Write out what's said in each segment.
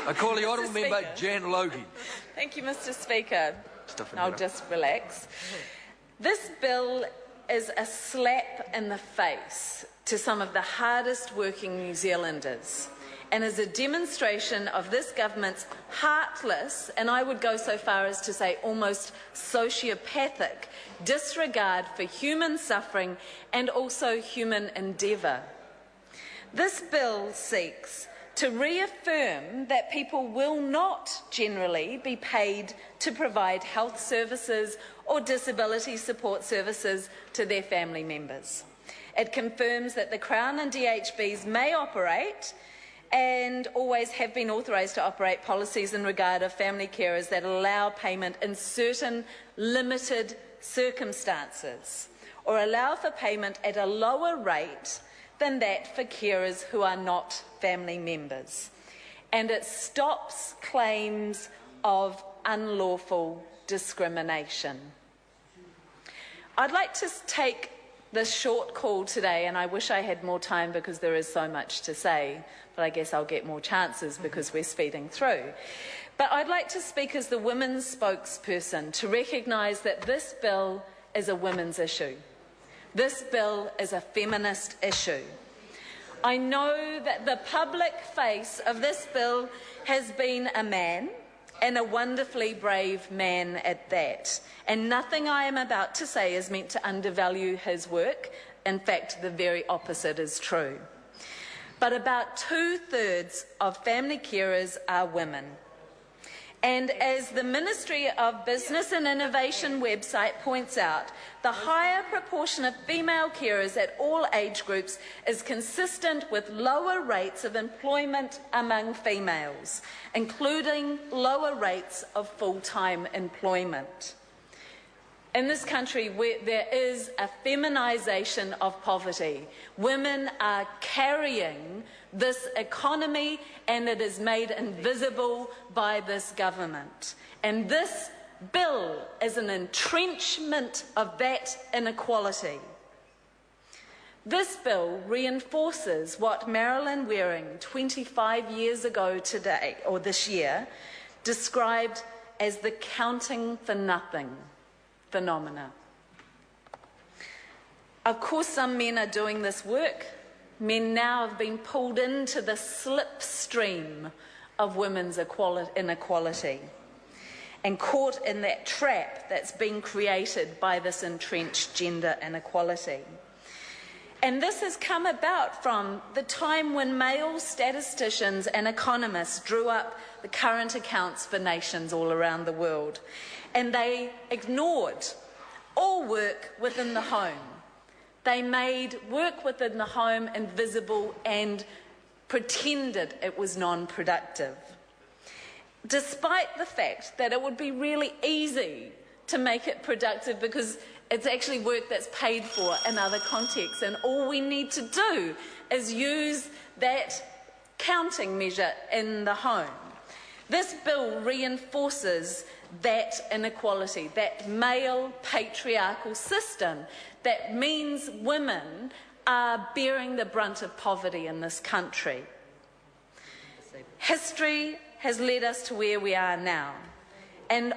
I call the Honourable Member Jan Logie. Thank you, Mr. Speaker. I'll just relax. This bill is a slap in the face to some of the hardest working New Zealanders and is a demonstration of this government's heartless, and I would go so far as to say almost sociopathic, disregard for human suffering and also human endeavour. This bill seeks to reaffirm that people will not generally be paid to provide health services or disability support services to their family members. It confirms that the Crown and DHBs may operate and always have been authorised to operate policies in regard of family carers that allow payment in certain limited circumstances or allow for payment at a lower rate than that for carers who are not family members. And it stops claims of unlawful discrimination. I'd like to take this short call today, and I wish I had more time because there is so much to say, but I guess I'll get more chances because we're speeding through. But I'd like to speak as the women's spokesperson to recognise that this bill is a women's issue. This bill is a feminist issue. I know that the public face of this bill has been a man, and a wonderfully brave man at that. And nothing I am about to say is meant to undervalue his work. In fact, the very opposite is true. But about 2/3 of family carers are women. And as the Ministry of Business and Innovation website points out, the higher proportion of female carers at all age groups is consistent with lower rates of employment among females, including lower rates of full-time employment. In this country, there is a feminisation of poverty. Women are carrying this economy, and it is made invisible by this government. And this bill is an entrenchment of that inequality. This bill reinforces what Marilyn Waring, 25 years ago today, or this year, described as the counting for nothing phenomena. Of course, some men are doing this work. Men now have been pulled into the slipstream of women's inequality and caught in that trap that's been created by this entrenched gender inequality. And this has come about from the time when male statisticians and economists drew up the current accounts for nations all around the world. And they ignored all work within the home. They made work within the home invisible and pretended it was non-productive, despite the fact that it would be really easy to make it productive because it's actually work that's paid for in other contexts, and all we need to do is use that counting measure in the home. This bill reinforces that inequality, that male patriarchal system that means women are bearing the brunt of poverty in this country. History has led us to where we are now, and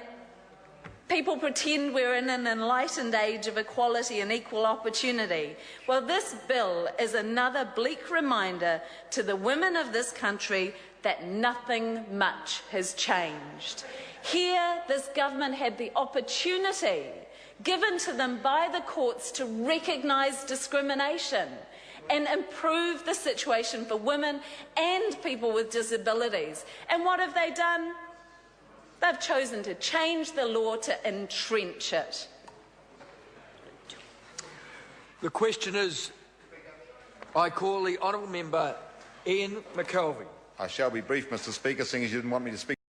people pretend we're in an enlightened age of equality and equal opportunity. Well, this bill is another bleak reminder to the women of this country that nothing much has changed. Here, this government had the opportunity given to them by the courts to recognise discrimination and improve the situation for women and people with disabilities. And what have they done? They've chosen to change the law to entrench it. The question is, I call the Honourable Member Ian McKelvey. I shall be brief, Mr. Speaker, seeing as you didn't want me to speak.